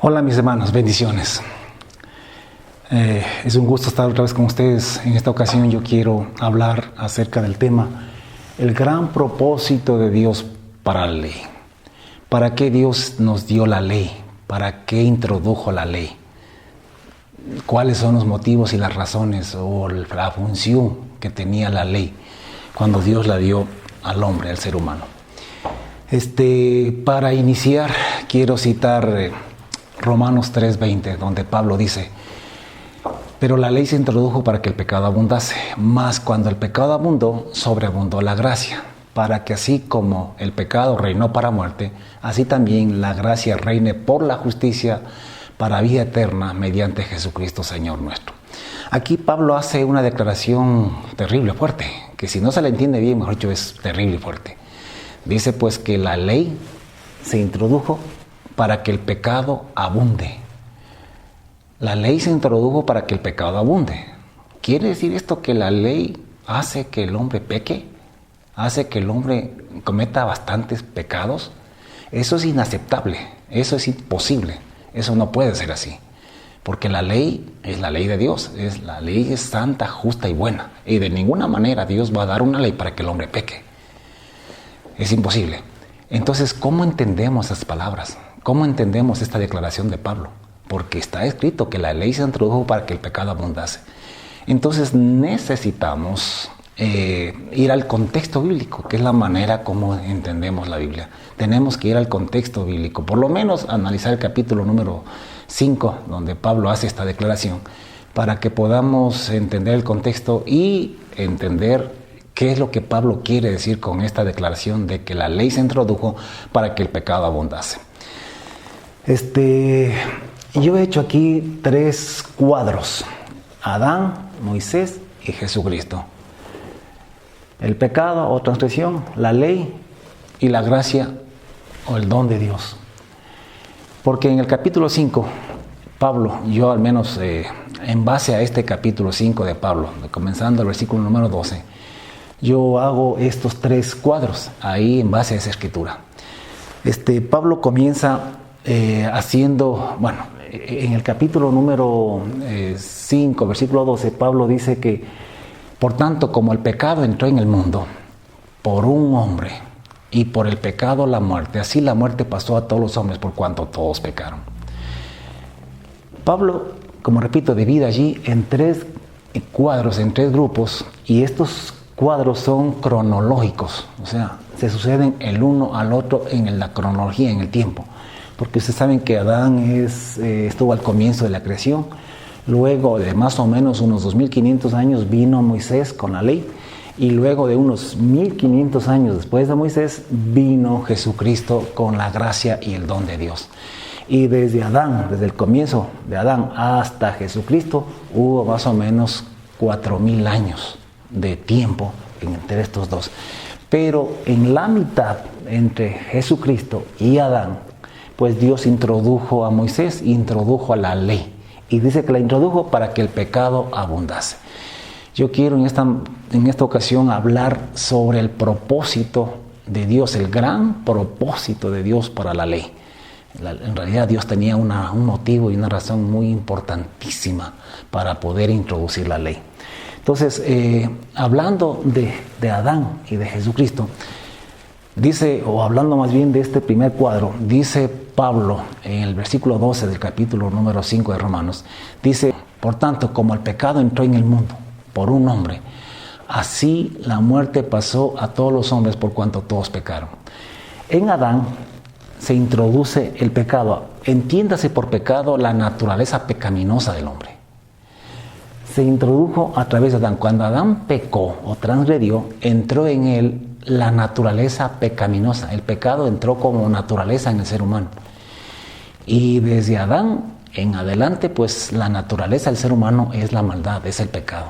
Hola mis hermanos, bendiciones. Es un gusto estar otra vez con ustedes. En esta ocasión yo quiero hablar acerca del tema, el gran propósito de Dios para la ley. ¿Para qué Dios nos dio la ley? ¿Para qué introdujo la ley? ¿Cuáles son los motivos y las razones o la función que tenía la ley cuando Dios la dio al hombre, al ser humano? Para iniciar, quiero citar Romanos 3:20, donde Pablo dice: pero la ley se introdujo para que el pecado abundase, mas cuando el pecado abundó, sobreabundó la gracia, para que así como el pecado reinó para muerte, así también la gracia reine por la justicia para vida eterna mediante Jesucristo Señor nuestro. Aquí Pablo hace una declaración terrible, fuerte, que si no se la entiende bien, mejor dicho, es terrible y fuerte. Dice pues que la ley se introdujo para que el pecado abunde. La ley se introdujo para que el pecado abunde. ¿Quiere decir esto que la ley hace que el hombre peque? ¿Hace que el hombre cometa bastantes pecados? Eso es inaceptable, eso es imposible, eso no puede ser así. Porque la ley es la ley de Dios, la ley es santa, justa y buena. Y de ninguna manera Dios va a dar una ley para que el hombre peque. Es imposible. Entonces, ¿cómo entendemos esas palabras? ¿Cómo entendemos esta declaración de Pablo? Porque está escrito que la ley se introdujo para que el pecado abundase. Entonces necesitamos ir al contexto bíblico, que es la manera como entendemos la Biblia. Tenemos que ir al contexto bíblico, por lo menos analizar el capítulo número 5, donde Pablo hace esta declaración, para que podamos entender el contexto y entender qué es lo que Pablo quiere decir con esta declaración de que la ley se introdujo para que el pecado abundase. Yo he hecho aquí 3 cuadros: Adán, Moisés y Jesucristo. El pecado o transgresión, la ley y la gracia o el don de Dios. Porque en el capítulo 5, Pablo, yo al menos en base a este capítulo 5 de Pablo, comenzando el versículo número 12, yo hago estos 3 cuadros ahí en base a esa escritura. Pablo comienza haciendo, en el capítulo número 5, versículo 12, Pablo dice que, por tanto, como el pecado entró en el mundo por un hombre, y por el pecado la muerte, así la muerte pasó a todos los hombres por cuanto todos pecaron. Pablo, como repito, divide allí en 3 cuadros, en 3 grupos, y estos cuadros son cronológicos, o sea, se suceden el uno al otro en la cronología, en el tiempo. Porque ustedes saben que Adán estuvo al comienzo de la creación. Luego de más o menos unos 2500 años vino Moisés con la ley. Y luego de unos 1500 años después de Moisés vino Jesucristo con la gracia y el don de Dios. Y desde Adán, desde el comienzo de Adán hasta Jesucristo, hubo más o menos 4000 años de tiempo entre estos dos. Pero en la mitad, entre Jesucristo y Adán, pues Dios introdujo a Moisés, introdujo a la ley. Y dice que la introdujo para que el pecado abundase. Yo quiero en esta ocasión hablar sobre el propósito de Dios, el gran propósito de Dios para la ley. En realidad Dios tenía un motivo y una razón muy importantísima para poder introducir la ley. Entonces, hablando de Adán y de Jesucristo, dice, o hablando más bien de este primer cuadro, dice Pablo en el versículo 12 del capítulo número 5 de Romanos, dice: por tanto, como el pecado entró en el mundo por un hombre, así la muerte pasó a todos los hombres por cuanto todos pecaron. En Adán se introduce el pecado. Entiéndase por pecado la naturaleza pecaminosa del hombre. Se introdujo a través de Adán. Cuando Adán pecó o transgredió, entró en él la naturaleza pecaminosa. El pecado entró como naturaleza en el ser humano. Y desde Adán en adelante, pues la naturaleza del ser humano es la maldad, es el pecado.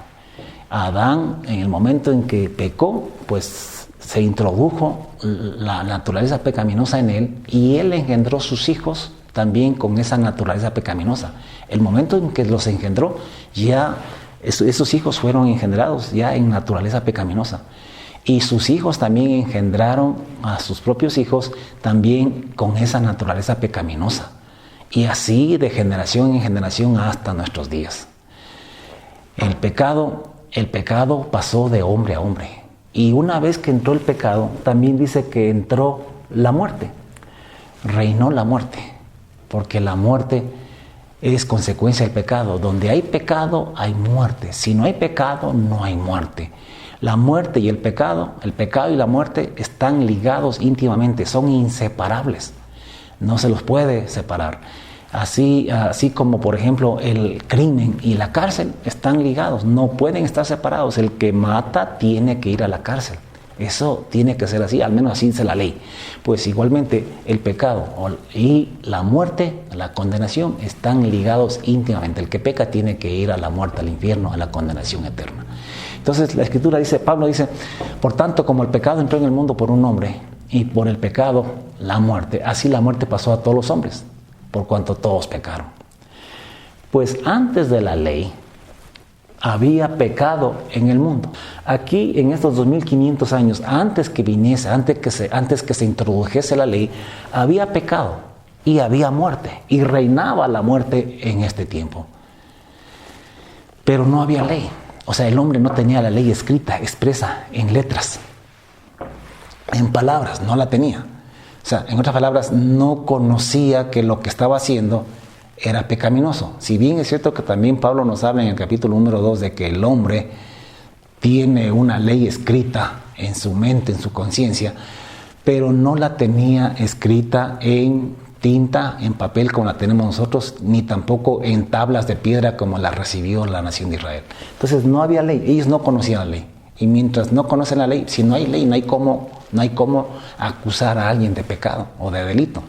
Adán, en el momento en que pecó, pues se introdujo la naturaleza pecaminosa en él, y él engendró sus hijos también con esa naturaleza pecaminosa. El momento en que los engendró, ya esos hijos fueron engendrados ya en naturaleza pecaminosa. Y sus hijos también engendraron a sus propios hijos también con esa naturaleza pecaminosa. Y así de generación en generación hasta nuestros días. El pecado pasó de hombre a hombre. Y una vez que entró el pecado, también dice que entró la muerte. Reinó la muerte. Porque la muerte es consecuencia del pecado. Donde hay pecado, hay muerte. Si no hay pecado, no hay muerte. La muerte y el pecado y la muerte están ligados íntimamente, son inseparables. No se los puede separar. Así como, por ejemplo, el crimen y la cárcel están ligados, no pueden estar separados. El que mata tiene que ir a la cárcel. Eso tiene que ser así, al menos así dice la ley. Pues igualmente el pecado y la muerte, la condenación, están ligados íntimamente. El que peca tiene que ir a la muerte, al infierno, a la condenación eterna. Entonces la Escritura dice, Pablo dice, por tanto como el pecado entró en el mundo por un hombre y por el pecado la muerte, así la muerte pasó a todos los hombres, por cuanto todos pecaron. Pues antes de la ley había pecado en el mundo. Aquí en estos 2500 años, antes que viniese, antes que se introdujese la ley, había pecado y había muerte y reinaba la muerte en este tiempo. Pero no había ley. O sea, el hombre no tenía la ley escrita, expresa, en letras, en palabras, no la tenía. O sea, en otras palabras, no conocía que lo que estaba haciendo era pecaminoso. Si bien es cierto que también Pablo nos habla en el capítulo número 2 de que el hombre tiene una ley escrita en su mente, en su conciencia, pero no la tenía escrita en tinta, en papel como la tenemos nosotros, ni tampoco en tablas de piedra como la recibió la nación de Israel. Entonces no había ley, ellos no conocían la ley. Y mientras no conocen la ley, si no hay ley, no hay cómo acusar a alguien de pecado o de delito.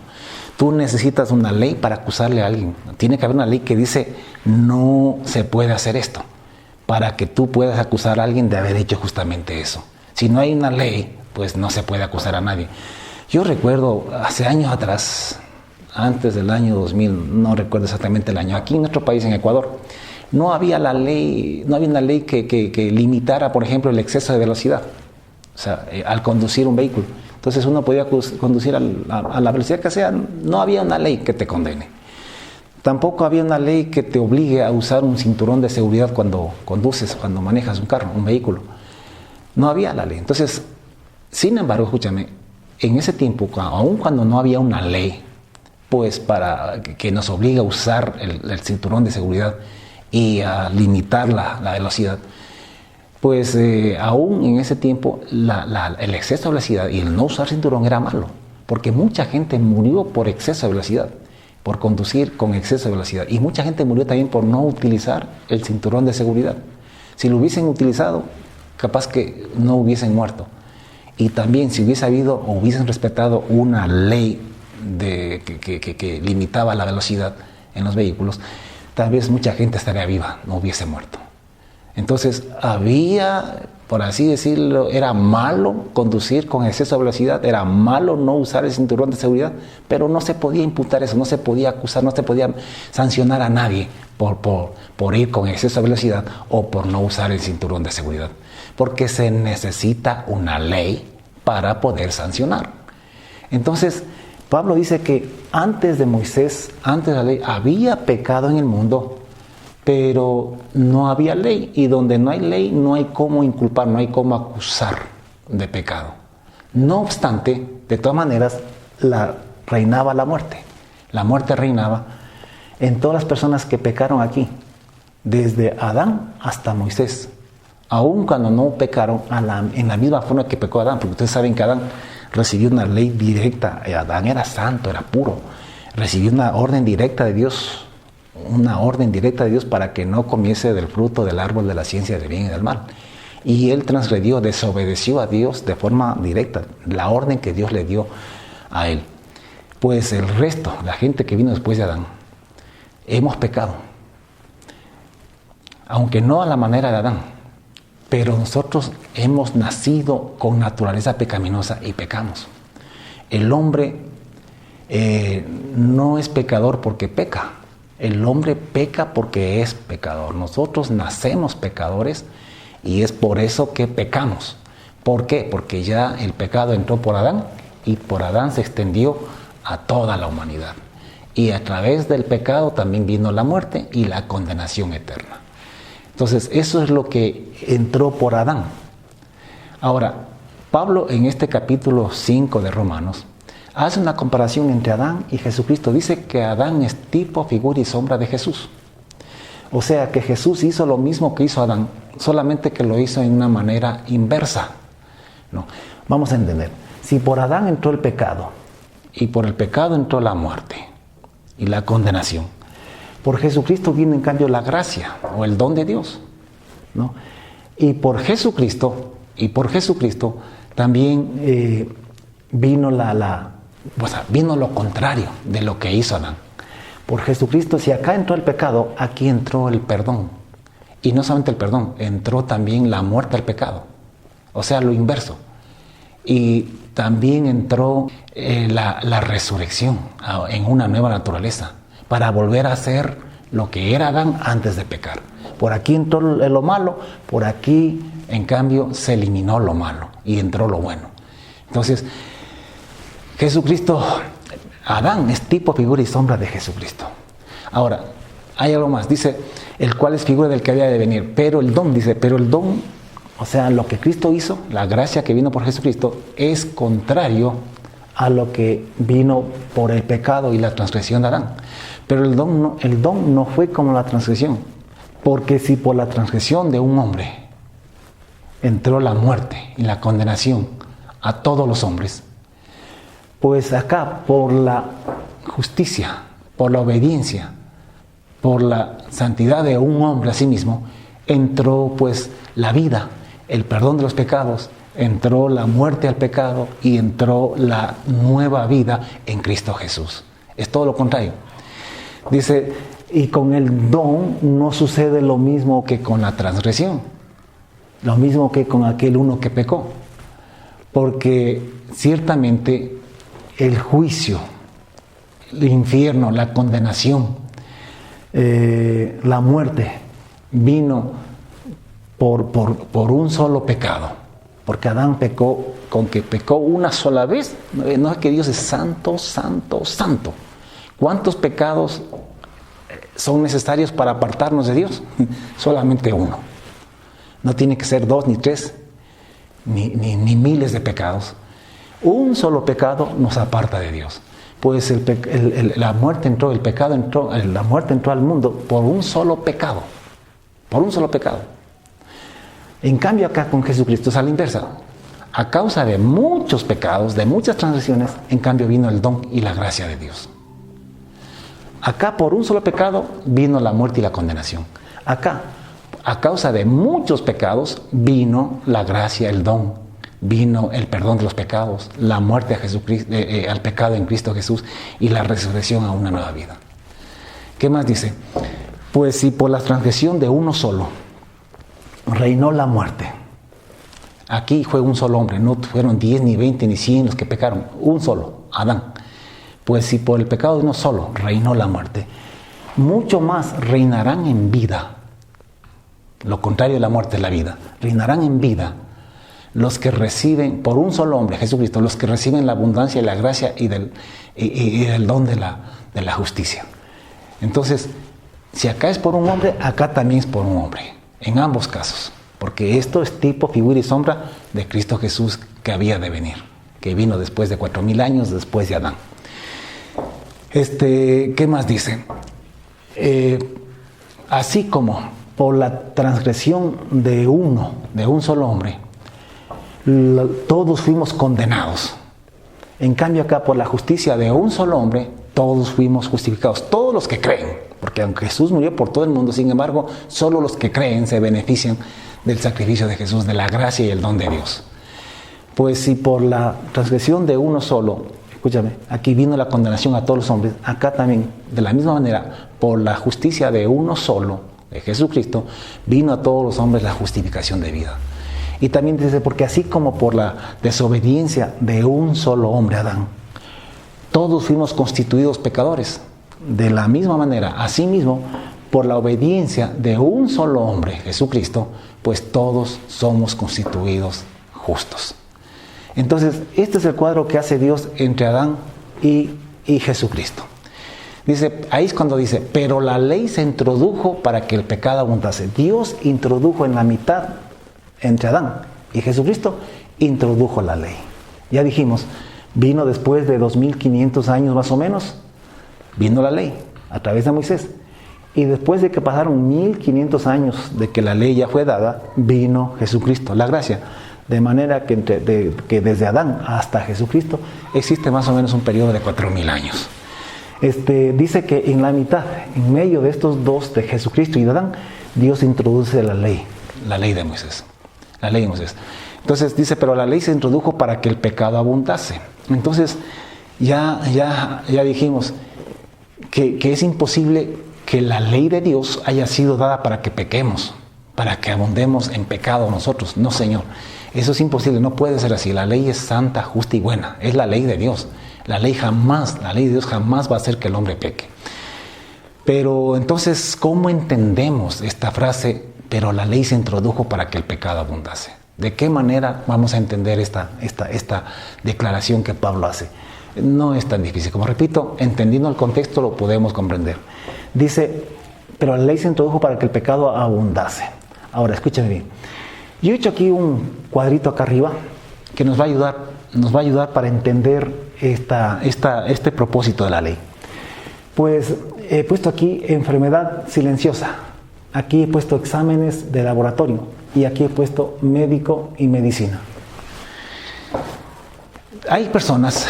Tú necesitas una ley para acusarle a alguien. Tiene que haber una ley que dice, no se puede hacer esto, para que tú puedas acusar a alguien de haber hecho justamente eso. Si no hay una ley, pues no se puede acusar a nadie. Yo recuerdo hace años atrás, antes del año 2000, no recuerdo exactamente el año, aquí en nuestro país, en Ecuador, no había una ley que limitara, por ejemplo, el exceso de velocidad, o sea, al conducir un vehículo. Entonces uno podía conducir a la velocidad que sea, no había una ley que te condene. Tampoco había una ley que te obligue a usar un cinturón de seguridad cuando conduces, cuando manejas un carro, un vehículo. No había la ley. Entonces, sin embargo, escúchame, en ese tiempo, aun cuando no había una ley, pues para que nos obligue a usar el cinturón de seguridad y a limitar la velocidad, pues aún en ese tiempo el exceso de velocidad y el no usar cinturón era malo, porque mucha gente murió por exceso de velocidad, por conducir con exceso de velocidad, y mucha gente murió también por no utilizar el cinturón de seguridad. Si lo hubiesen utilizado, capaz que no hubiesen muerto. Y también si hubiese habido o hubiesen respetado una ley que limitaba la velocidad en los vehículos, tal vez mucha gente estaría viva, no hubiese muerto. Entonces había, por así decirlo, era malo conducir con exceso de velocidad, era malo no usar el cinturón de seguridad, pero no se podía imputar eso, no se podía acusar, no se podía sancionar a nadie por ir con exceso de velocidad o por no usar el cinturón de seguridad, porque se necesita una ley para poder sancionar. Entonces, Pablo dice que antes de Moisés, antes de la ley, había pecado en el mundo, pero no había ley, y donde no hay ley no hay cómo inculpar, no hay cómo acusar de pecado. No obstante, de todas maneras, reinaba la muerte. La muerte reinaba en todas las personas que pecaron aquí, desde Adán hasta Moisés. Aun cuando no pecaron en la misma forma que pecó Adán, porque ustedes saben que Adán recibió una ley directa. Adán era santo, era puro. Recibió una orden directa de Dios. Una orden directa de Dios para que no comiese del fruto del árbol de la ciencia del bien y del mal. Y él transgredió, desobedeció a Dios de forma directa, la orden que Dios le dio a él. Pues el resto, la gente que vino después de Adán, hemos pecado. Aunque no a la manera de Adán, pero nosotros hemos nacido con naturaleza pecaminosa y pecamos. El hombre no es pecador porque peca. El hombre peca porque es pecador. Nosotros nacemos pecadores y es por eso que pecamos. ¿Por qué? Porque ya el pecado entró por Adán y por Adán se extendió a toda la humanidad. Y a través del pecado también vino la muerte y la condenación eterna. Entonces, eso es lo que entró por Adán. Ahora, Pablo en este capítulo 5 de Romanos hace una comparación entre Adán y Jesucristo. Dice que Adán es tipo, figura y sombra de Jesús. O sea que Jesús hizo lo mismo que hizo Adán, solamente que lo hizo en una manera inversa. No. Vamos a entender. Si por Adán entró el pecado y por el pecado entró la muerte y la condenación, por Jesucristo vino en cambio la gracia o el don de Dios, ¿no? Y por Jesucristo también vino vino lo contrario de lo que hizo Adán. Por Jesucristo, si acá entró el pecado, aquí entró el perdón. Y no solamente el perdón, entró también la muerte al pecado. O sea, lo inverso. Y también entró la resurrección en una nueva naturaleza, para volver a ser lo que era Adán antes de pecar. Por aquí entró lo malo, por aquí, en cambio, se eliminó lo malo y entró lo bueno. Entonces, Jesucristo, Adán es tipo, figura y sombra de Jesucristo. Ahora, hay algo más. Dice, el cual es figura del que había de venir. Pero el don, o sea, lo que Cristo hizo, la gracia que vino por Jesucristo, es contrario a lo que vino por el pecado y la transgresión de Adán. Pero el don no fue como la transgresión. Porque si por la transgresión de un hombre entró la muerte y la condenación a todos los hombres, pues acá por la justicia, por la obediencia, por la santidad de un hombre a sí mismo, entró pues la vida, el perdón de los pecados, entró la muerte al pecado y entró la nueva vida en Cristo Jesús. Es todo lo contrario. Dice, y con el don no sucede lo mismo que con la transgresión, lo mismo que con aquel uno que pecó, porque ciertamente el juicio, el infierno, la condenación, la muerte vino por un solo pecado, porque Adán pecó, con que pecó una sola vez. No es que Dios es santo, santo, santo. ¿Cuántos pecados son necesarios para apartarnos de Dios? Solamente uno. No tiene que ser 2 ni 3 ni miles de pecados. Un solo pecado nos aparta de Dios. Pues la muerte entró, el pecado entró, la muerte entró al mundo por un solo pecado. Por un solo pecado. En cambio acá con Jesucristo es a la inversa. A causa de muchos pecados, de muchas transgresiones, en cambio vino el don y la gracia de Dios. Acá por un solo pecado vino la muerte y la condenación. Acá, a causa de muchos pecados, vino la gracia, el don, vino el perdón de los pecados, la muerte a Jesucristo, al pecado en Cristo Jesús y la resurrección a una nueva vida. ¿Qué más dice? Pues si por la transgresión de uno solo reinó la muerte. Aquí fue un solo hombre, no fueron 10, ni 20, ni 100 los que pecaron, un solo, Adán. Pues si por el pecado de uno solo reinó la muerte, mucho más reinarán en vida. Lo contrario de la muerte es la vida. Reinarán en vida los que reciben, por un solo hombre, Jesucristo, los que reciben la abundancia y la gracia y del don de la justicia. Entonces, si acá es por un hombre, acá también es por un hombre. En ambos casos. Porque esto es tipo, figura y sombra de Cristo Jesús que había de venir. Que vino después de 4000 años, después de Adán. ¿Qué más dice? Así como por la transgresión de un solo hombre, todos fuimos condenados. En cambio acá por la justicia de un solo hombre, todos fuimos justificados. Todos los que creen, porque aunque Jesús murió por todo el mundo, sin embargo, solo los que creen se benefician del sacrificio de Jesús, de la gracia y el don de Dios. Pues si por la transgresión de uno solo, escúchame, aquí vino la condenación a todos los hombres, acá también, de la misma manera, por la justicia de uno solo, de Jesucristo, vino a todos los hombres la justificación de vida. Y también dice, porque así como por la desobediencia de un solo hombre, Adán, todos fuimos constituidos pecadores. De la misma manera, asimismo, por la obediencia de un solo hombre, Jesucristo, pues todos somos constituidos justos. Entonces, este es el cuadro que hace Dios entre Adán y Jesucristo. Dice, ahí es cuando dice, pero la ley se introdujo para que el pecado abundase. Dios introdujo en la mitad, entre Adán y Jesucristo, introdujo la ley. Ya dijimos, vino después de 2500 años más o menos, vino la ley a través de Moisés. Y después de que pasaron 1500 años de que la ley ya fue dada, vino Jesucristo, la gracia. De manera que, que desde Adán hasta Jesucristo existe más o menos un periodo de 4000 años. Dice que en la mitad, en medio de estos dos, de Jesucristo y de Adán, Dios introduce la ley de Moisés. La ley de Moisés. Entonces dice, pero la ley se introdujo para que el pecado abundase. Entonces ya dijimos que es imposible que la ley de Dios haya sido dada para que pequemos, para que abundemos en pecado nosotros. No, Señor, eso es imposible, no puede ser así. La ley es santa, justa y buena, es la ley de Dios. La ley de Dios jamás va a hacer que el hombre peque. Pero entonces, ¿cómo entendemos esta frase? Pero la ley se introdujo para que el pecado abundase. ¿De qué manera vamos a entender esta declaración que Pablo hace? No es tan difícil. Como repito, entendiendo el contexto lo podemos comprender. Dice, pero la ley se introdujo para que el pecado abundase. Ahora, escúchame bien. Yo he hecho aquí un cuadrito acá arriba que nos va a ayudar para entender este propósito de la ley. Pues he puesto aquí enfermedad silenciosa. Aquí he puesto exámenes de laboratorio. Y aquí he puesto médico y medicina. Hay personas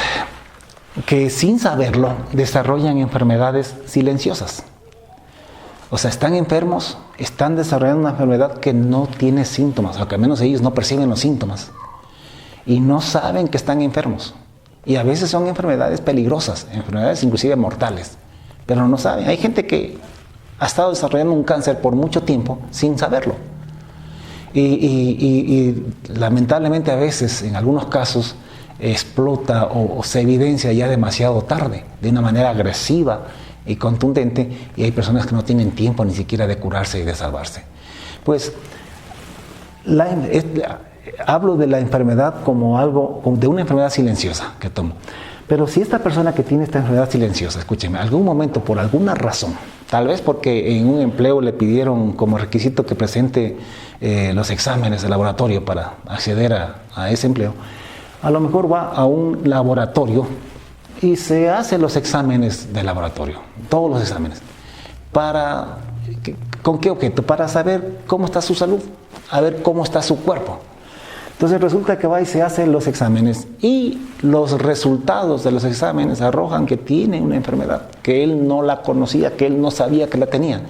que sin saberlo desarrollan enfermedades silenciosas. O sea, están enfermos, están desarrollando una enfermedad que no tiene síntomas, o que al menos ellos no perciben los síntomas. Y no saben que están enfermos. Y a veces son enfermedades peligrosas, enfermedades inclusive mortales. Pero no saben. Hay gente que ha estado desarrollando un cáncer por mucho tiempo sin saberlo. Y lamentablemente a veces, en algunos casos, explota o se evidencia ya demasiado tarde, de una manera agresiva y contundente, y hay personas que no tienen tiempo ni siquiera de curarse y de salvarse. Pues hablo de la enfermedad como de una enfermedad silenciosa que tomo. Pero si esta persona que tiene esta enfermedad silenciosa, escúcheme, algún momento por alguna razón, tal vez porque en un empleo le pidieron como requisito que presente los exámenes de laboratorio para acceder a ese empleo, a lo mejor va a un laboratorio y se hace los exámenes de laboratorio, todos los exámenes. ¿Con qué objeto? Para saber cómo está su salud, a ver cómo está su cuerpo. Entonces resulta que va y se hace los exámenes y los resultados de los exámenes arrojan que tiene una enfermedad, que él no la conocía, que él no sabía que la tenía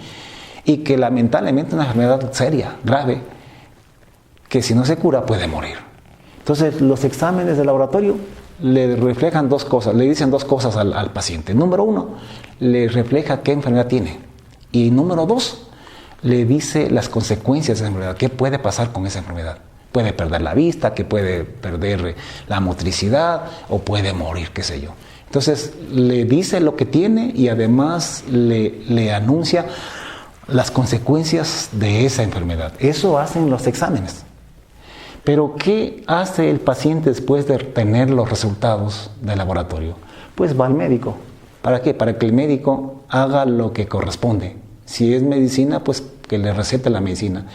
y que lamentablemente es una enfermedad seria, grave, que si no se cura puede morir. Entonces los exámenes de laboratorio le reflejan dos cosas, le dicen dos cosas al paciente. Número uno, le refleja qué enfermedad tiene. Y número dos, le dice las consecuencias de esa enfermedad, qué puede pasar con esa enfermedad. Puede perder la vista, que puede perder la motricidad o puede morir, qué sé yo. Entonces le dice lo que tiene y además le anuncia las consecuencias de esa enfermedad. Eso hacen los exámenes. Pero ¿qué hace el paciente después de tener los resultados del laboratorio? Pues va al médico. ¿Para qué? Para que el médico haga lo que corresponde. Si es medicina, pues que le recete la medicina.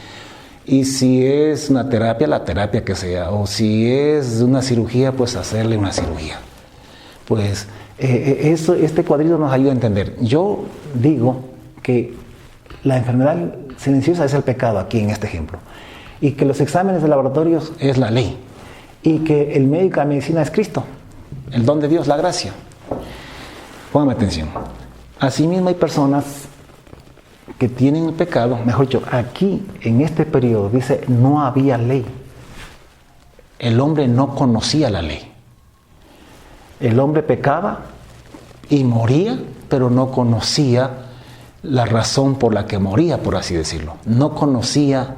Y si es una terapia, la terapia que sea. O si es una cirugía, pues hacerle una cirugía. Pues este cuadrito nos ayuda a entender. Yo digo que la enfermedad silenciosa es el pecado aquí en este ejemplo. Y que los exámenes de laboratorios es la ley. Y que el médico, la medicina es Cristo. El don de Dios, la gracia. Póngame atención. Asimismo hay personas que tienen el pecado, mejor dicho, aquí en este periodo dice no había ley. El hombre no conocía la ley. El hombre pecaba y moría, pero no conocía la razón por la que moría, por así decirlo. No conocía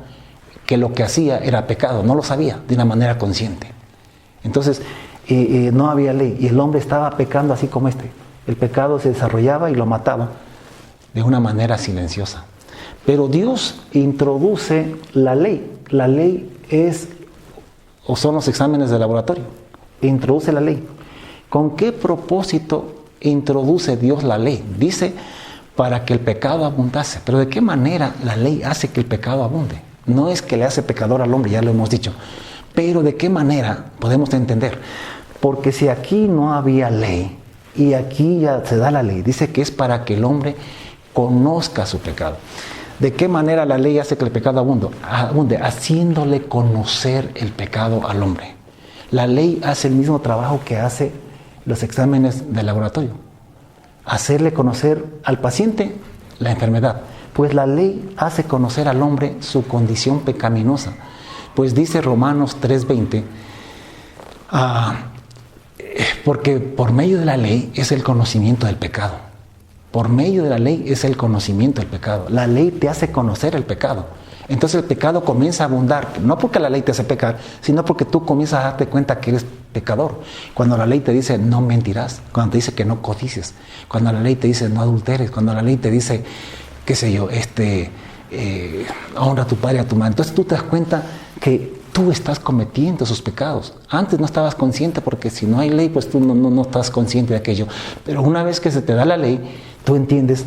que lo que hacía era pecado, no lo sabía de una manera consciente. Entonces, no había ley y el hombre estaba pecando así como este. El pecado se desarrollaba y lo mataba de una manera silenciosa. Pero Dios introduce la ley. La ley son los exámenes de laboratorio. Introduce la ley. ¿Con qué propósito introduce Dios la ley? Dice, para que el pecado abundase. Pero ¿de qué manera la ley hace que el pecado abunde? No es que le hace pecador al hombre, ya lo hemos dicho. Pero ¿de qué manera podemos entender? Porque si aquí no había ley y aquí ya se da la ley, dice que es para que el hombre conozca su pecado. ¿De qué manera la ley hace que el pecado abunde? Haciéndole conocer el pecado al hombre. La ley hace el mismo trabajo que hace los exámenes de laboratorio. Hacerle conocer al paciente la enfermedad. Pues la ley hace conocer al hombre su condición pecaminosa. Pues dice Romanos 3:20, porque por medio de la ley es el conocimiento del pecado. Por medio de la ley es el conocimiento del pecado. La ley te hace conocer el pecado. Entonces el pecado comienza a abundar, no porque la ley te hace pecar, sino porque tú comienzas a darte cuenta que eres pecador. Cuando la ley te dice no mentirás, cuando te dice que no codicies, cuando la ley te dice no adulteres, cuando la ley te dice, qué sé yo, honra a tu padre y a tu madre. Entonces tú te das cuenta que tú estás cometiendo esos pecados. Antes no estabas consciente porque si no hay ley, pues tú no estás consciente de aquello. Pero una vez que se te da la ley, tú entiendes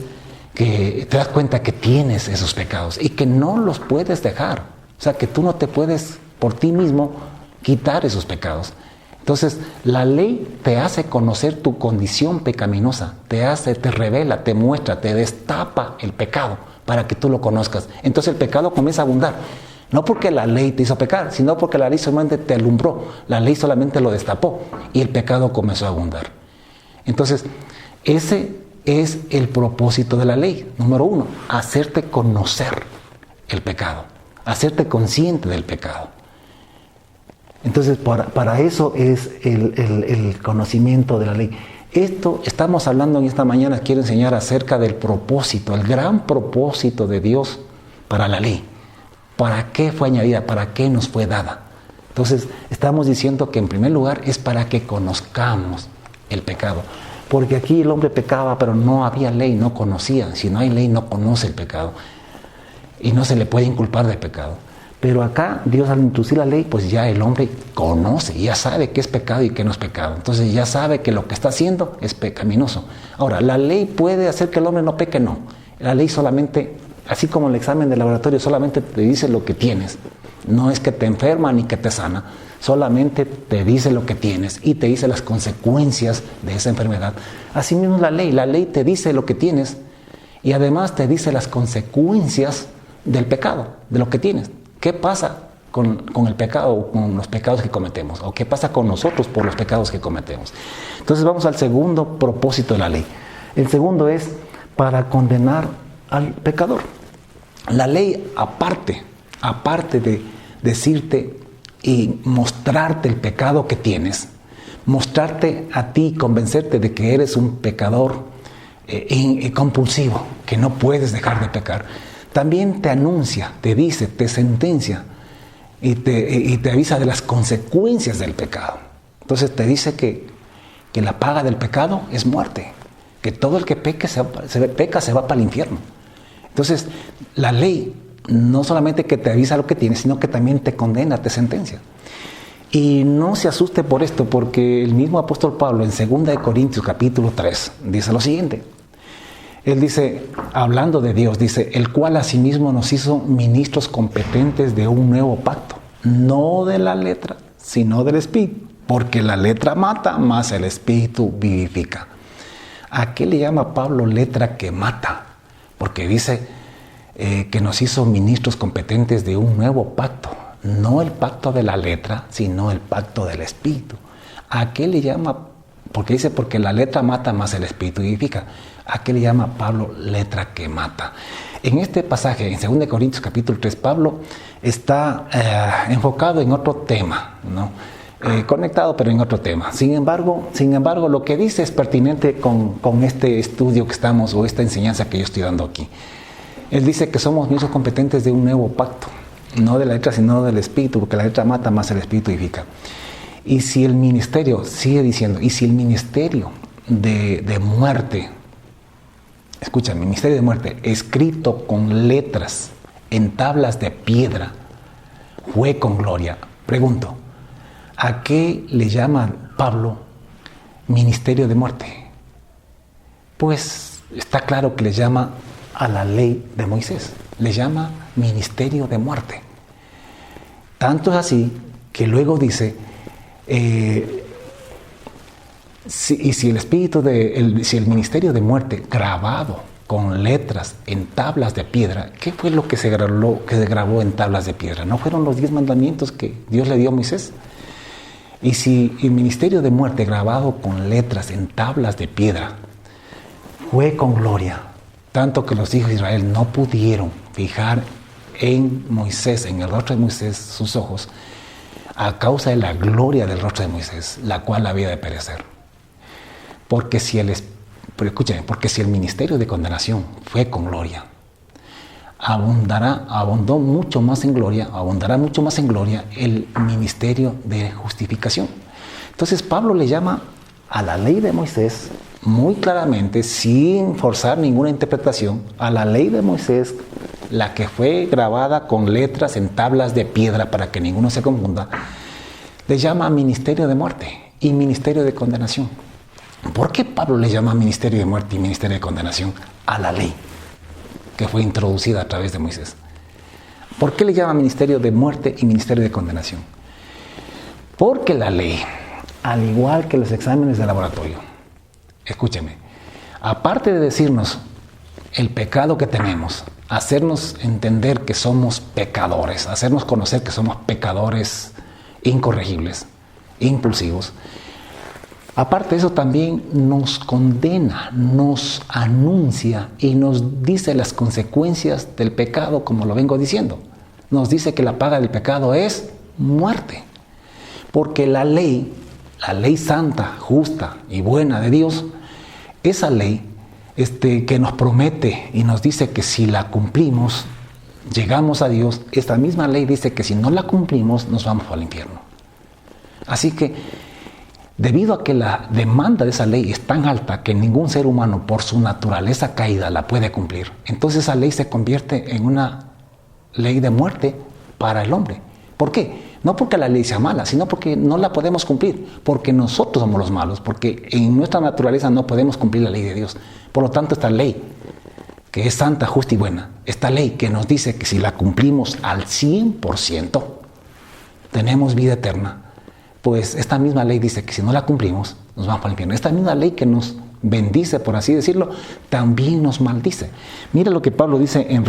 que te das cuenta que tienes esos pecados y que no los puedes dejar. O sea, que tú no te puedes por ti mismo quitar esos pecados. Entonces, la ley te hace conocer tu condición pecaminosa, te revela, te muestra, te destapa el pecado para que tú lo conozcas. Entonces el pecado comienza a abundar. No porque la ley te hizo pecar, sino porque la ley solamente te alumbró, la ley solamente lo destapó y el pecado comenzó a abundar. Entonces, ese es el propósito de la ley. Número 1, hacerte conocer el pecado, hacerte consciente del pecado. Entonces, para eso es el conocimiento de la ley. Esto estamos hablando en esta mañana, quiero enseñar acerca del propósito, el gran propósito de Dios para la ley. ¿Para qué fue añadida? ¿Para qué nos fue dada? Entonces, estamos diciendo que en primer lugar es para que conozcamos el pecado. Porque aquí el hombre pecaba, pero no había ley, no conocía. Si no hay ley, no conoce el pecado. Y no se le puede inculpar de pecado. Pero acá, Dios al introducir la ley, pues ya el hombre conoce, ya sabe qué es pecado y qué no es pecado. Entonces ya sabe que lo que está haciendo es pecaminoso. Ahora, ¿la ley puede hacer que el hombre no peque? No. La ley solamente, así como el examen de laboratorio, solamente te dice lo que tienes. No es que te enferma ni que te sana. Solamente te dice lo que tienes y te dice las consecuencias de esa enfermedad. Así mismo la ley te dice lo que tienes y además te dice las consecuencias del pecado, de lo que tienes. ¿Qué pasa con el pecado o con los pecados que cometemos? ¿O qué pasa con nosotros por los pecados que cometemos? Entonces vamos al segundo propósito de la ley. El segundo es para condenar al pecador. La ley, aparte de decirte y mostrarte el pecado que tienes, mostrarte a ti, convencerte de que eres un pecador compulsivo, que no puedes dejar de pecar, también te anuncia, te dice, te sentencia y te avisa de las consecuencias del pecado. Entonces te dice que la paga del pecado es muerte, que todo el que peca se va para el infierno. Entonces la ley no solamente que te avisa lo que tienes, sino que también te condena, te sentencia. Y no se asuste por esto, porque el mismo apóstol Pablo en 2 Corintios capítulo 3 dice lo siguiente. Él dice, hablando de Dios, dice, el cual asimismo nos hizo ministros competentes de un nuevo pacto, no de la letra, sino del espíritu, porque la letra mata, mas el espíritu vivifica. ¿A qué le llama Pablo letra que mata? Porque dice que nos hizo ministros competentes de un nuevo pacto, no el pacto de la letra, sino el pacto del espíritu. ¿A qué le llama? Porque dice, porque la letra mata, mas el espíritu vivifica. ¿A qué le llama Pablo letra que mata? En este pasaje, en 2 Corintios capítulo 3, Pablo está enfocado en otro tema, ¿no? Conectado, pero en otro tema. Sin embargo, lo que dice es pertinente con este estudio que estamos, o esta enseñanza que yo estoy dando aquí. Él dice que somos ministros competentes de un nuevo pacto, no de la letra, sino del espíritu, porque la letra mata, más el espíritu vivifica. Y si el ministerio, sigue diciendo, y si el ministerio de muerte, escucha, el ministerio de muerte, escrito con letras en tablas de piedra, fue con gloria. Pregunto, ¿a qué le llama Pablo ministerio de muerte? Pues está claro que le llama a la ley de Moisés, le llama ministerio de muerte. Tanto es así que luego dice, si el ministerio de muerte grabado con letras en tablas de piedra, ¿qué fue lo que se grabó en tablas de piedra? ¿No fueron los 10 mandamientos que Dios le dio a Moisés? Y si el ministerio de muerte grabado con letras en tablas de piedra fue con gloria, tanto que los hijos de Israel no pudieron fijar en Moisés, en el rostro de Moisés, sus ojos, a causa de la gloria del rostro de Moisés, la cual había de perecer. Porque si el ministerio de condenación fue con gloria, abundará mucho más en gloria el ministerio de justificación. Entonces Pablo le llama a la ley de Moisés muy claramente, sin forzar ninguna interpretación, a la ley de Moisés, la que fue grabada con letras en tablas de piedra para que ninguno se confunda, le llama ministerio de muerte y ministerio de condenación. ¿Por qué Pablo le llama ministerio de muerte y ministerio de condenación a la ley que fue introducida a través de Moisés? ¿Por qué le llama ministerio de muerte y ministerio de condenación? Porque la ley, al igual que los exámenes de laboratorio, escúcheme, aparte de decirnos el pecado que tenemos, hacernos entender que somos pecadores, hacernos conocer que somos pecadores incorregibles, impulsivos, aparte de eso también nos condena, nos anuncia y nos dice las consecuencias del pecado, como lo vengo diciendo. Nos dice que la paga del pecado es muerte. Porque la ley santa, justa y buena de Dios, esa ley que nos promete y nos dice que si la cumplimos, llegamos a Dios, esta misma ley dice que si no la cumplimos, nos vamos al infierno. Así que, debido a que la demanda de esa ley es tan alta que ningún ser humano por su naturaleza caída la puede cumplir, entonces esa ley se convierte en una ley de muerte para el hombre. ¿Por qué? No porque la ley sea mala, sino porque no la podemos cumplir, porque nosotros somos los malos, porque en nuestra naturaleza no podemos cumplir la ley de Dios. Por lo tanto, esta ley, que es santa, justa y buena, esta ley que nos dice que si la cumplimos al 100%, tenemos vida eterna, pues esta misma ley dice que si no la cumplimos, nos vamos al infierno. Esta misma ley que nos bendice, por así decirlo, también nos maldice. Mira lo que Pablo dice en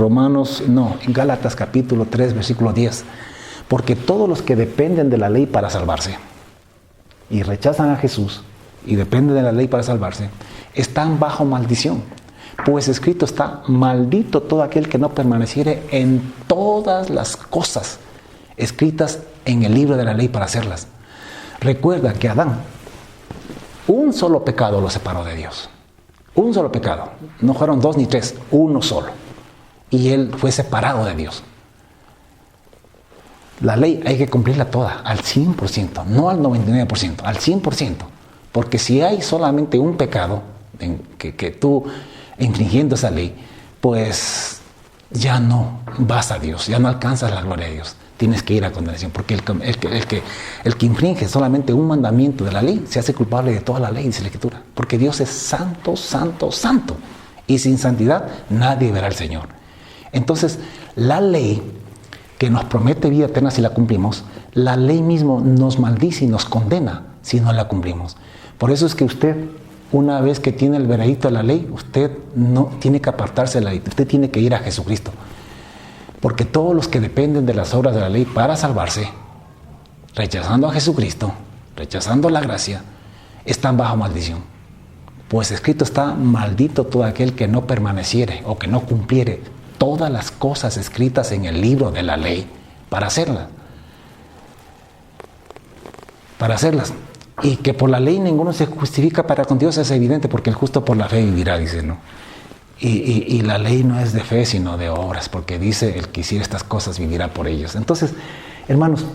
Gálatas capítulo 3, versículo 10. Porque todos los que dependen de la ley para salvarse y rechazan a Jesús y dependen de la ley para salvarse, están bajo maldición. Pues escrito está: maldito todo aquel que no permaneciere en todas las cosas escritas en el libro de la ley para hacerlas. Recuerda que Adán, un solo pecado lo separó de Dios. Un solo pecado. No fueron 2 ni 3, uno solo. Y él fue separado de Dios. La ley hay que cumplirla toda, al 100%, no al 99%, al 100%. Porque si hay solamente un pecado que tú infringiendo esa ley, pues ya no vas a Dios, ya no alcanzas la gloria de Dios. Tienes que ir a condenación, porque el que infringe solamente un mandamiento de la ley se hace culpable de toda la ley, dice la Escritura. Porque Dios es santo, santo, santo. Y sin santidad nadie verá al Señor. Entonces, la ley que nos promete vida eterna si la cumplimos, la ley mismo nos maldice y nos condena si no la cumplimos. Por eso es que usted, una vez que tiene el veredicto de la ley, usted no tiene que apartarse de la ley, usted tiene que ir a Jesucristo. Porque todos los que dependen de las obras de la ley para salvarse, rechazando a Jesucristo, rechazando la gracia, están bajo maldición. Pues escrito está: maldito todo aquel que no permaneciere o que no cumpliere todas las cosas escritas en el libro de la ley para hacerlas. Y que por la ley ninguno se justifica para con Dios es evidente, porque el justo por la fe vivirá, dice, ¿no? Y la ley no es de fe, sino de obras, porque dice: el que hiciera estas cosas vivirá por ellos. Entonces, hermanos,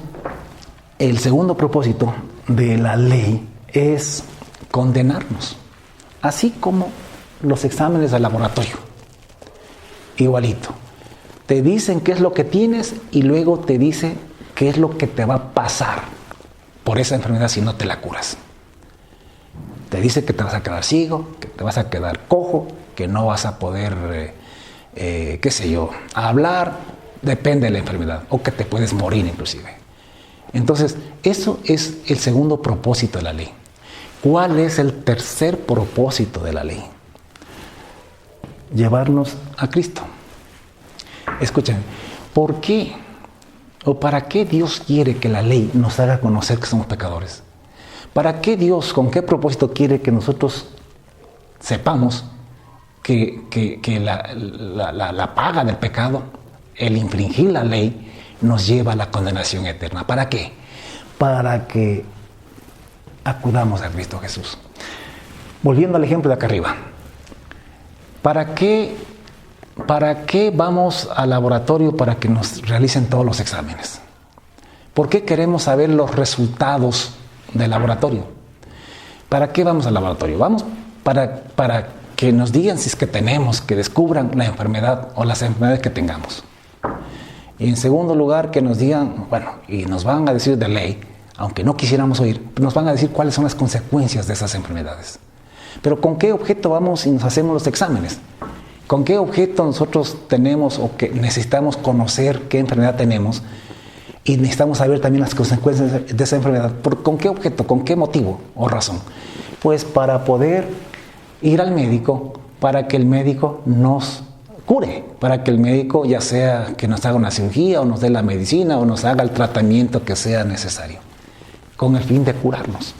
el segundo propósito de la ley es condenarnos, así como los exámenes de laboratorio. Igualito. Te dicen qué es lo que tienes y luego te dice qué es lo que te va a pasar por esa enfermedad si no te la curas. Te dice que te vas a quedar ciego, que te vas a quedar cojo, que no vas a poder, qué sé yo, hablar, depende de la enfermedad, o que te puedes morir inclusive. Entonces, eso es el segundo propósito de la ley. ¿Cuál es el tercer propósito de la ley? Llevarnos a Cristo. Escuchen, ¿por qué o para qué Dios quiere que la ley nos haga conocer que somos pecadores? ¿Para qué Dios, con qué propósito quiere que nosotros sepamos que la paga del pecado, el infringir la ley, nos lleva a la condenación eterna? ¿Para qué? Para que acudamos a Cristo Jesús. Volviendo al ejemplo de acá arriba. ¿Para qué vamos al laboratorio para que nos realicen todos los exámenes? ¿Por qué queremos saber los resultados del laboratorio? ¿Para qué vamos al laboratorio? Vamos para que nos digan si es que tenemos, que descubran la enfermedad o las enfermedades que tengamos. Y en segundo lugar, que nos digan, bueno, y nos van a decir de ley, aunque no quisiéramos oír, nos van a decir cuáles son las consecuencias de esas enfermedades. Pero ¿con qué objeto vamos y nos hacemos los exámenes? ¿Con qué objeto nosotros tenemos o que necesitamos conocer qué enfermedad tenemos? Y necesitamos saber también las consecuencias de esa enfermedad. ¿Con qué objeto? ¿Con qué motivo o razón? Pues para poder ir al médico, para que el médico nos cure, para que el médico ya sea que nos haga una cirugía o nos dé la medicina o nos haga el tratamiento que sea necesario, con el fin de curarnos.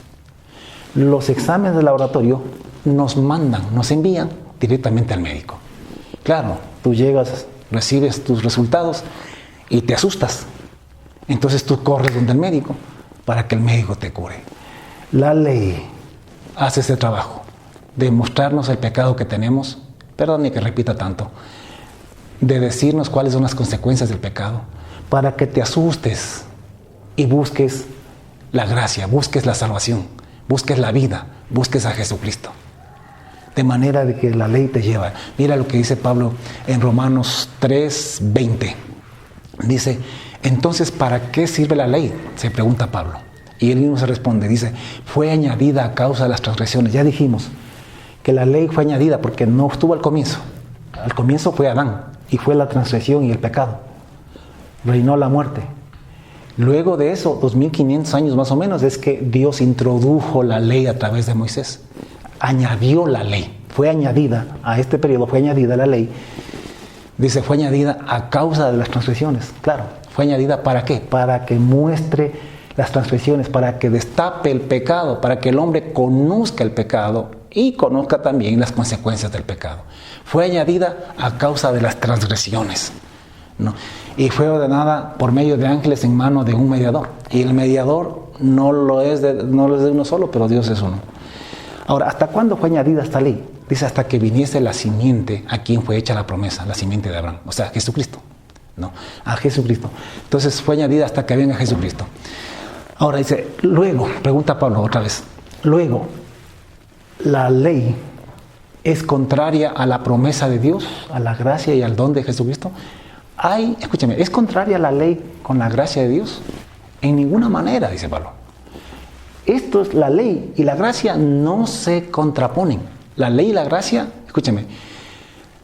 Los exámenes de laboratorio nos envían directamente al médico. Claro, tú llegas, recibes tus resultados y te asustas. Entonces tú corres donde el médico para que el médico te cure. La ley hace ese trabajo de mostrarnos el pecado que tenemos, perdón y que repita tanto, de decirnos cuáles son las consecuencias del pecado, para que te asustes y busques la gracia, busques la salvación, busques la vida, busques a Jesucristo. De manera de que la ley te lleva. Mira lo que dice Pablo en Romanos 3:20. Dice, entonces, ¿para qué sirve la ley? Se pregunta Pablo. Y él mismo se responde, dice, fue añadida a causa de las transgresiones. Ya dijimos que la ley fue añadida porque no estuvo al comienzo. Al comienzo fue Adán y fue la transgresión y el pecado. Reinó la muerte. Luego de eso, 2500 años más o menos, es que Dios introdujo la ley a través de Moisés. Añadió la ley. Fue añadida a este periodo, fue añadida la ley. Dice, fue añadida a causa de las transgresiones. Claro, fue añadida ¿para qué? Para que muestre las transgresiones, para que destape el pecado, para que el hombre conozca el pecado y conozca también las consecuencias del pecado. Fue añadida a causa de las transgresiones, ¿no? Y fue ordenada por medio de ángeles en mano de un mediador. Y el mediador no lo es de uno solo, pero Dios es uno. Ahora, ¿hasta cuándo fue añadida esta ley? Dice, hasta que viniese la simiente a quien fue hecha la promesa, la simiente de Abraham, o sea, Jesucristo, ¿no? A Jesucristo. Entonces fue añadida hasta que venga Jesucristo. Ahora dice, luego, pregunta Pablo otra vez, luego, ¿la ley es contraria a la promesa de Dios, a la gracia y al don de Jesucristo? Escúchame, ¿es contraria la ley con la gracia de Dios? En ninguna manera, dice Pablo. Esto es la ley y la gracia no se contraponen. La ley y la gracia, escúchame,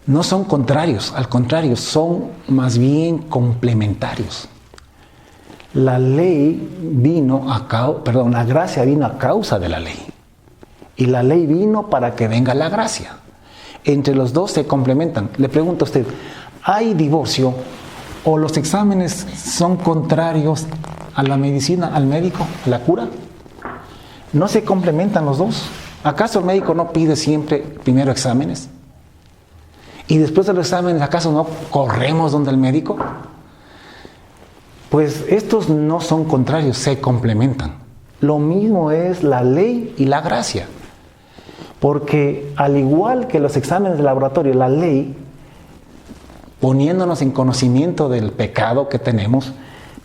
no son contrarios, al contrario, son más bien complementarios. La gracia vino a causa de la ley. Y la ley vino para que venga la gracia. Entre los dos se complementan. Le pregunto a usted, ¿hay divorcio o los exámenes son contrarios a la medicina, al médico, a la cura? ¿No se complementan los dos? ¿Acaso el médico no pide siempre primero exámenes? Y después de los exámenes, ¿acaso no corremos donde el médico? Pues estos no son contrarios, se complementan. Lo mismo es la ley y la gracia. Porque al igual que los exámenes de laboratorio, la ley, poniéndonos en conocimiento del pecado que tenemos,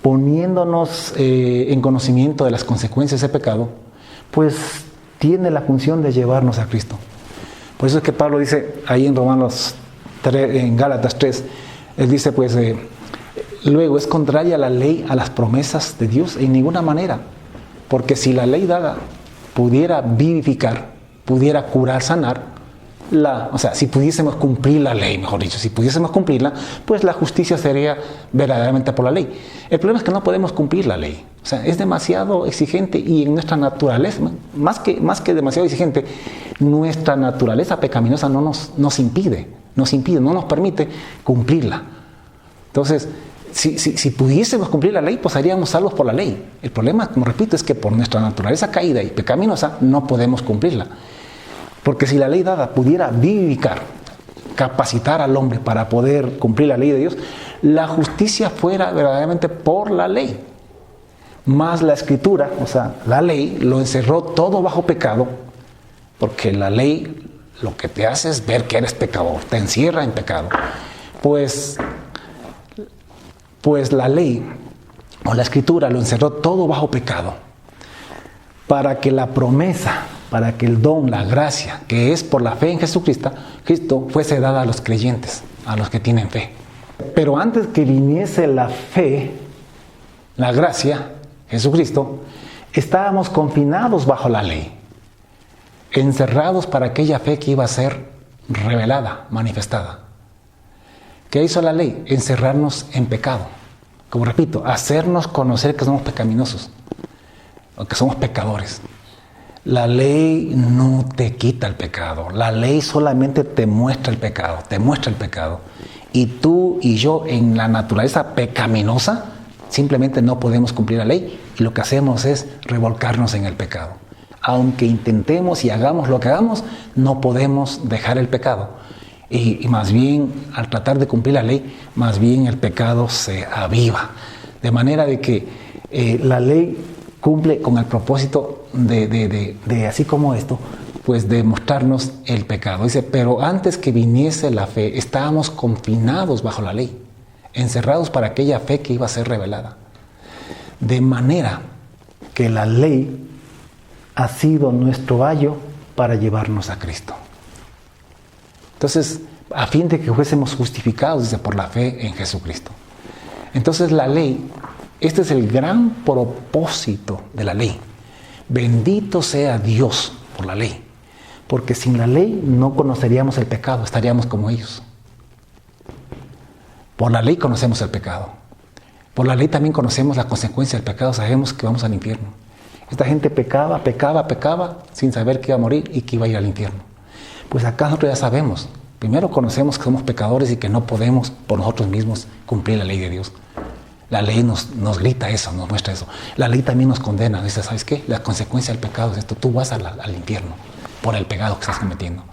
poniéndonos en conocimiento de las consecuencias de ese pecado, pues tiene la función de llevarnos a Cristo. Por eso es que Pablo dice ahí en Romanos 3, en Gálatas 3, él dice pues, luego, ¿es contraria la ley a las promesas de Dios? En ninguna manera. Porque si la ley dada pudiera vivificar, pudiera curar, sanar, o sea, si pudiésemos cumplir la ley, mejor dicho, si pudiésemos cumplirla, pues la justicia sería verdaderamente por la ley. El problema es que no podemos cumplir la ley. O sea, es demasiado exigente y en nuestra naturaleza, más que demasiado exigente, nuestra naturaleza pecaminosa nos impide, no nos permite cumplirla. Entonces, si pudiésemos cumplir la ley, pues seríamos salvos por la ley. El problema, como repito, es que por nuestra naturaleza caída y pecaminosa no podemos cumplirla. Porque si la ley dada pudiera vivificar, capacitar al hombre para poder cumplir la ley de Dios, la justicia fuera verdaderamente por la ley. Más la escritura, o sea, la ley lo encerró todo bajo pecado, porque la ley lo que te hace es ver que eres pecador, te encierra en pecado. Pues la ley o la escritura lo encerró todo bajo pecado, para que la promesa, para que el don, la gracia, que es por la fe en Jesucristo, fuese dada a los creyentes, a los que tienen fe. Pero antes que viniese la fe, la gracia, Jesucristo, estábamos confinados bajo la ley, encerrados para aquella fe que iba a ser revelada, manifestada. ¿Qué hizo la ley? Encerrarnos en pecado. Como repito, hacernos conocer que somos pecaminosos, o que somos pecadores. La ley no te quita el pecado, la ley solamente te muestra el pecado, Y tú y yo en la naturaleza pecaminosa simplemente no podemos cumplir la ley y lo que hacemos es revolcarnos en el pecado. Aunque intentemos y hagamos lo que hagamos, no podemos dejar el pecado. Y más bien, al tratar de cumplir la ley, más bien el pecado se aviva. De manera de que la ley cumple con el propósito de así como esto, pues de mostrarnos el pecado. Dice, pero antes que viniese la fe, estábamos confinados bajo la ley, encerrados para aquella fe que iba a ser revelada. De manera que la ley ha sido nuestro ayo para llevarnos a Cristo. Entonces, a fin de que fuésemos justificados, dice, por la fe en Jesucristo. Entonces la ley, este es el gran propósito de la ley. Bendito sea Dios por la ley, porque sin la ley no conoceríamos el pecado, estaríamos como ellos. Por la ley conocemos el pecado. Por la ley también conocemos la consecuencia del pecado, sabemos que vamos al infierno. Esta gente pecaba sin saber que iba a morir y que iba a ir al infierno. Pues acá nosotros ya sabemos. Primero conocemos que somos pecadores y que no podemos por nosotros mismos cumplir la ley de Dios. La ley nos grita eso, nos muestra eso. La ley también nos condena. Dice, ¿sabes qué? La consecuencia del pecado es esto. Tú vas al infierno por el pecado que estás cometiendo.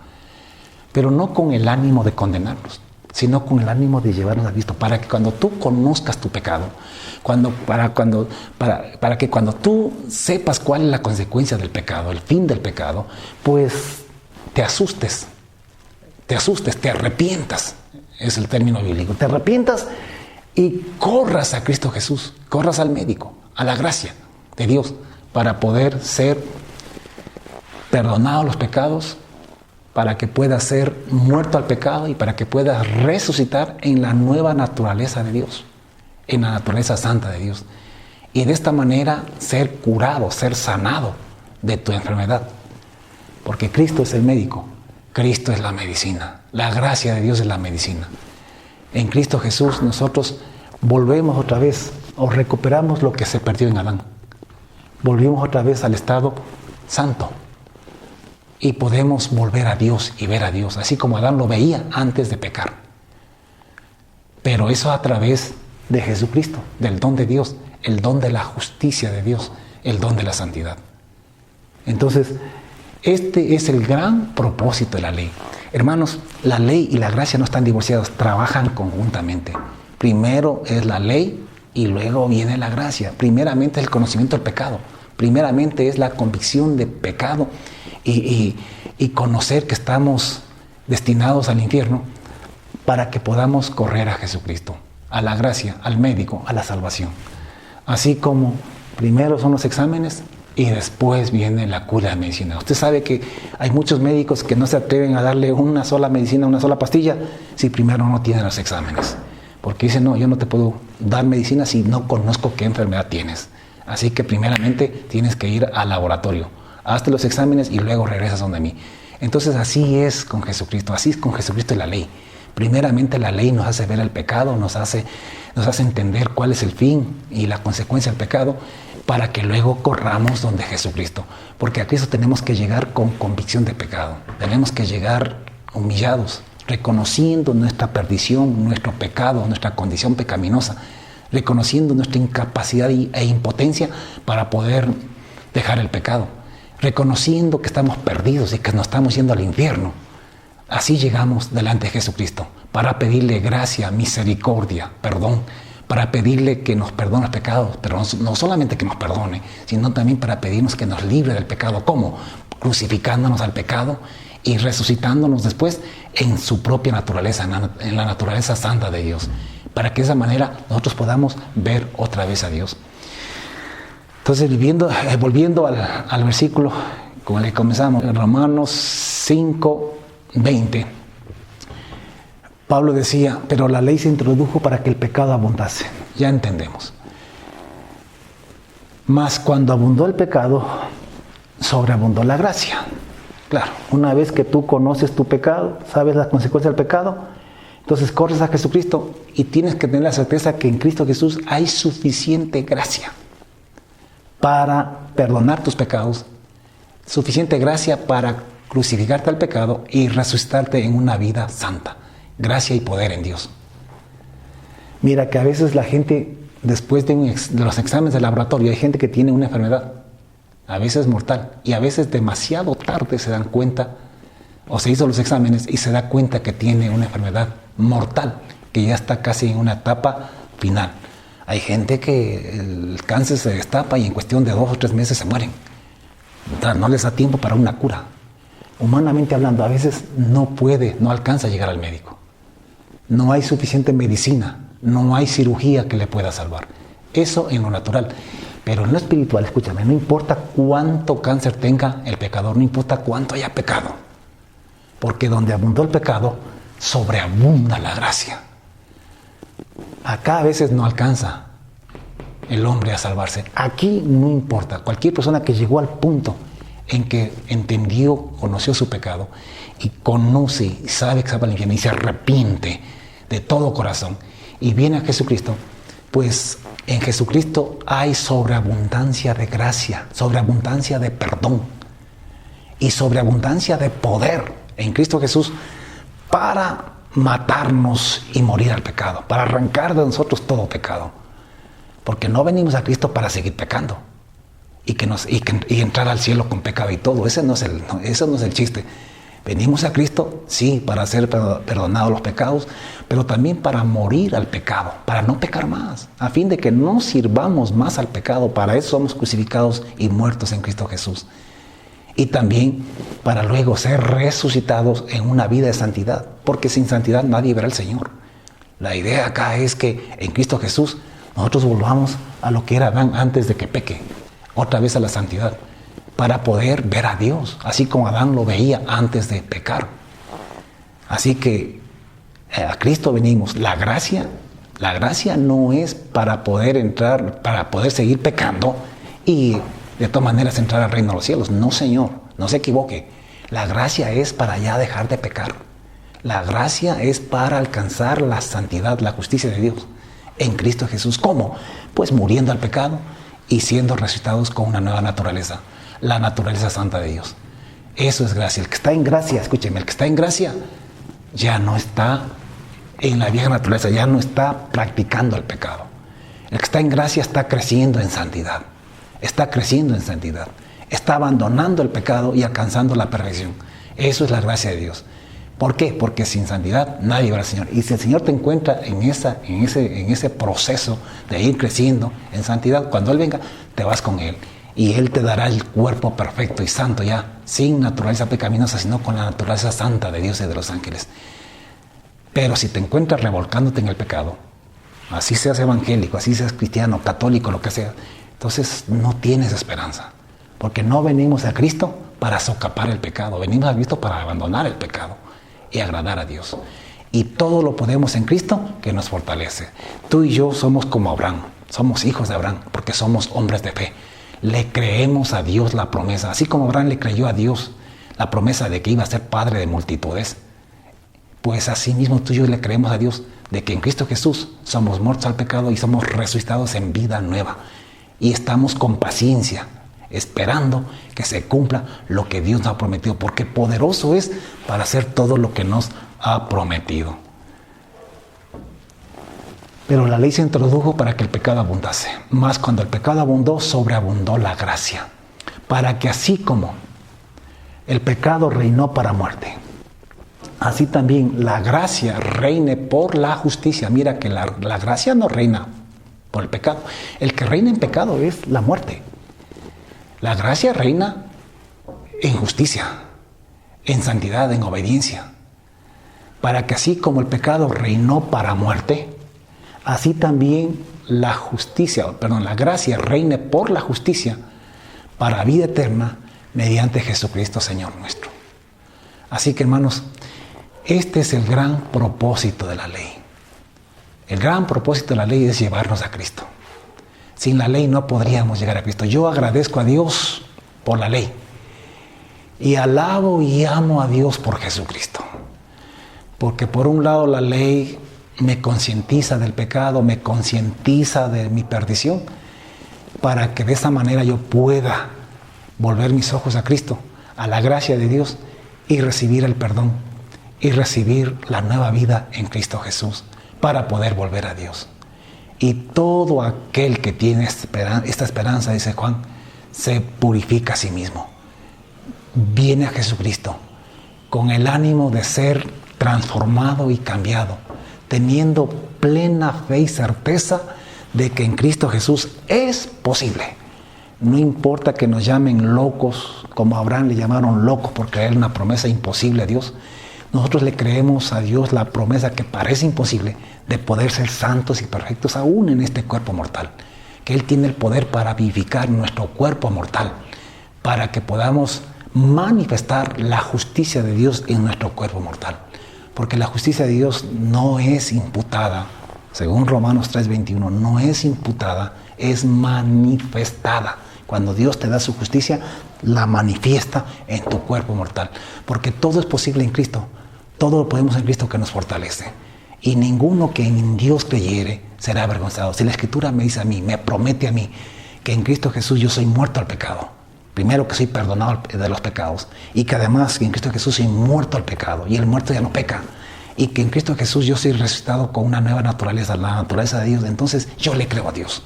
Pero no con el ánimo de condenarnos, sino con el ánimo de llevarnos a Cristo. Para que cuando tú conozcas tu pecado, para que cuando tú sepas cuál es la consecuencia del pecado, el fin del pecado, pues te asustes, te arrepientas, es el término bíblico, te arrepientas y corras a Cristo Jesús, corras al médico, a la gracia de Dios, para poder ser perdonado los pecados, para que puedas ser muerto al pecado y para que puedas resucitar en la nueva naturaleza de Dios, en la naturaleza santa de Dios. Y de esta manera ser curado, ser sanado de tu enfermedad. Porque Cristo es el médico, Cristo es la medicina, la gracia de Dios es la medicina. En Cristo Jesús nosotros volvemos otra vez o recuperamos lo que se perdió en Adán. Volvimos otra vez al estado santo y podemos volver a Dios y ver a Dios, así como Adán lo veía antes de pecar. Pero eso a través de Jesucristo, del don de Dios, el don de la justicia de Dios, el don de la santidad. Entonces, este es el gran propósito de la ley. Hermanos, la ley y la gracia no están divorciados, trabajan conjuntamente. Primero es la ley y luego viene la gracia. Primeramente es el conocimiento del pecado. Primeramente es la convicción de pecado y conocer que estamos destinados al infierno para que podamos correr a Jesucristo, a la gracia, al médico, a la salvación. Así como primero son los exámenes y después viene la cura de medicina. Usted sabe que hay muchos médicos que no se atreven a darle una sola medicina, una sola pastilla, si primero no tienen los exámenes. Porque dicen, no, yo no te puedo dar medicina si no conozco qué enfermedad tienes. Así que primeramente tienes que ir al laboratorio hazte los exámenes y luego regresas donde mí. Entonces así es con Jesucristo, así es con Jesucristo y la ley. Primeramente la ley nos hace ver el pecado, nos hace entender cuál es el fin y la consecuencia del pecado, para que luego corramos donde Jesucristo. Porque a Cristo tenemos que llegar con convicción de pecado. Tenemos que llegar humillados, reconociendo nuestra perdición, nuestro pecado, nuestra condición pecaminosa, reconociendo nuestra incapacidad e impotencia para poder dejar el pecado, reconociendo que estamos perdidos y que nos estamos yendo al infierno. Así llegamos delante de Jesucristo para pedirle gracia, misericordia, perdón, para pedirle que nos perdone los pecados, pero no solamente que nos perdone, sino también para pedirnos que nos libre del pecado. ¿Cómo? Crucificándonos al pecado y resucitándonos después en su propia naturaleza, en la naturaleza santa de Dios, para que de esa manera nosotros podamos ver otra vez a Dios. Entonces, volviendo al versículo con el que comenzamos, en Romanos 5:20, Pablo decía, pero la ley se introdujo para que el pecado abundase. Ya entendemos. Mas cuando abundó el pecado, sobreabundó la gracia. Claro, una vez que tú conoces tu pecado, sabes las consecuencias del pecado, entonces corres a Jesucristo y tienes que tener la certeza que en Cristo Jesús hay suficiente gracia para perdonar tus pecados, suficiente gracia para crucificarte al pecado y resucitarte en una vida santa. Gracia y poder en Dios. Mira que a veces la gente, después de los exámenes de laboratorio, hay gente que tiene una enfermedad, a veces mortal, y a veces demasiado tarde se dan cuenta, o se hizo los exámenes y se da cuenta que tiene una enfermedad mortal, que ya está casi en una etapa final. Hay gente que el cáncer se destapa y en cuestión de 2 o 3 meses se mueren. No les da tiempo para una cura. Humanamente hablando, a veces no alcanza a llegar al médico. No hay suficiente medicina, no hay cirugía que le pueda salvar. Eso en lo natural. Pero en lo espiritual, escúchame, no importa cuánto cáncer tenga el pecador, no importa cuánto haya pecado. Porque donde abundó el pecado, sobreabunda la gracia. Acá a veces no alcanza el hombre a salvarse. Aquí no importa. Cualquier persona que llegó al punto en que entendió, conoció su pecado y conoce y sabe que estaba en el infierno y se arrepiente de todo corazón y viene a Jesucristo, pues en Jesucristo hay sobreabundancia de gracia, sobreabundancia de perdón y sobreabundancia de poder en Cristo Jesús para matarnos y morir al pecado, para arrancar de nosotros todo pecado. Porque no venimos a Cristo para seguir pecando y entrar al cielo con pecado y todo. Ese no es el chiste. Venimos a Cristo, sí, para ser perdonados los pecados, pero también para morir al pecado, para no pecar más, a fin de que no sirvamos más al pecado. Para eso somos crucificados y muertos en Cristo Jesús. Y también para luego ser resucitados en una vida de santidad, porque sin santidad nadie verá al Señor. La idea acá es que en Cristo Jesús nosotros volvamos a lo que era Adán antes de que peque, otra vez a la santidad, para poder ver a Dios, así como Adán lo veía antes de pecar. Así que a Cristo venimos. La gracia no es para poder entrar, para poder seguir pecando y de todas maneras entrar al reino de los cielos. No, Señor, no se equivoque. La gracia es para ya dejar de pecar. La gracia es para alcanzar la santidad, la justicia de Dios en Cristo Jesús. ¿Cómo? Pues muriendo al pecado y siendo resucitados con una nueva naturaleza, la naturaleza santa de Dios. Eso es gracia. El que está en gracia, escúcheme, el que está en gracia ya no está en la vieja naturaleza, ya no está practicando el pecado. El que está en gracia está creciendo en santidad. Está creciendo en santidad. Está abandonando el pecado y alcanzando la perfección. Eso es la gracia de Dios. ¿Por qué? Porque sin santidad nadie verá al Señor. Y si el Señor te encuentra en ese proceso de ir creciendo en santidad, cuando Él venga, te vas con Él. Y Él te dará el cuerpo perfecto y santo ya, sin naturaleza pecaminosa, sino con la naturaleza santa de Dios y de los ángeles. Pero si te encuentras revolcándote en el pecado, así seas evangélico, así seas cristiano, católico, lo que sea, entonces no tienes esperanza. Porque no venimos a Cristo para socapar el pecado, venimos a Cristo para abandonar el pecado y agradar a Dios. Y todo lo podemos en Cristo que nos fortalece. Tú y yo somos como Abraham, somos hijos de Abraham porque somos hombres de fe. le creemos a Dios la promesa, así como Abraham le creyó a Dios la promesa de que iba a ser padre de multitudes, pues así mismo tú y yo le creemos a Dios de que en Cristo Jesús somos muertos al pecado y somos resucitados en vida nueva. Y estamos con paciencia, esperando que se cumpla lo que Dios nos ha prometido, porque poderoso es para hacer todo lo que nos ha prometido. Pero la ley se introdujo para que el pecado abundase. Mas cuando el pecado abundó, sobreabundó la gracia. Para que así como el pecado reinó para muerte, así también la gracia reine por la justicia. Mira que la gracia no reina por el pecado. El que reina en pecado es la muerte. La gracia reina en justicia, en santidad, en obediencia. Para que así como el pecado reinó para muerte, así también la gracia reine por la justicia para vida eterna mediante Jesucristo Señor nuestro. Así que, hermanos, este es el gran propósito de la ley. El gran propósito de la ley es llevarnos a Cristo. Sin la ley no podríamos llegar a Cristo. Yo agradezco a Dios por la ley y alabo y amo a Dios por Jesucristo. Porque por un lado la ley me concientiza del pecado, me concientiza de mi perdición, para que de esa manera yo pueda volver mis ojos a Cristo, a la gracia de Dios, y recibir el perdón, y recibir la nueva vida en Cristo Jesús, para poder volver a Dios. Y todo aquel que tiene esta esperanza, dice Juan, se purifica a sí mismo. Viene a Jesucristo con el ánimo de ser transformado y cambiado, teniendo plena fe y certeza de que en Cristo Jesús es posible. No importa que nos llamen locos, como a Abraham le llamaron locos por creer una promesa imposible a Dios. Nosotros le creemos a Dios la promesa que parece imposible de poder ser santos y perfectos aún en este cuerpo mortal. Que Él tiene el poder para vivificar nuestro cuerpo mortal, para que podamos manifestar la justicia de Dios en nuestro cuerpo mortal. Porque la justicia de Dios no es imputada, según Romanos 3:21, no es imputada, es manifestada. Cuando Dios te da su justicia, la manifiesta en tu cuerpo mortal. Porque todo es posible en Cristo, todo lo podemos en Cristo que nos fortalece. Y ninguno que en Dios creyere será avergonzado. Si la Escritura me dice a mí, me promete a mí, que en Cristo Jesús yo soy muerto al pecado. Primero que soy perdonado de los pecados, y que además que en Cristo Jesús soy muerto al pecado, y el muerto ya no peca, y que en Cristo Jesús yo soy resucitado con una nueva naturaleza, la naturaleza de Dios. Entonces yo le creo a Dios,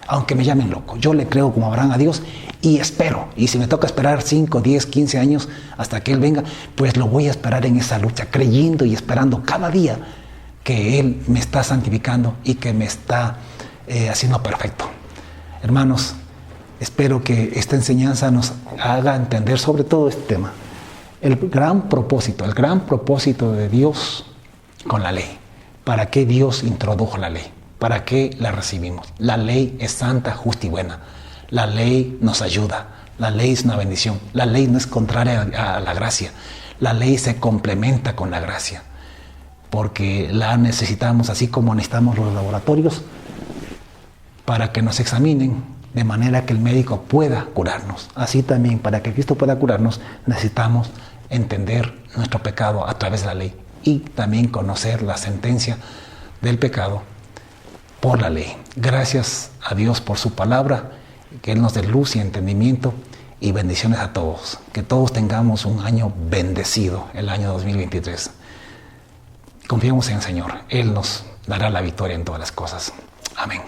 aunque me llamen loco, yo le creo como Abraham a Dios, y espero, y si me toca esperar 5, 10, 15 años hasta que Él venga, pues lo voy a esperar en esa lucha, creyendo y esperando cada día que Él me está santificando y que me está haciendo perfecto. Hermanos, espero que esta enseñanza nos haga entender sobre todo este tema. El gran propósito de Dios con la ley. ¿Para qué Dios introdujo la ley? ¿Para qué la recibimos? La ley es santa, justa y buena. La ley nos ayuda. La ley es una bendición. La ley no es contraria a la gracia. La ley se complementa con la gracia. Porque la necesitamos, así como necesitamos los laboratorios para que nos examinen, de manera que el médico pueda curarnos. Así también, para que Cristo pueda curarnos, necesitamos entender nuestro pecado a través de la ley y también conocer la sentencia del pecado por la ley. Gracias a Dios por su palabra, que Él nos dé luz y entendimiento, y bendiciones a todos. Que todos tengamos un año bendecido, el año 2023. Confiemos en el Señor. Él nos dará la victoria en todas las cosas. Amén.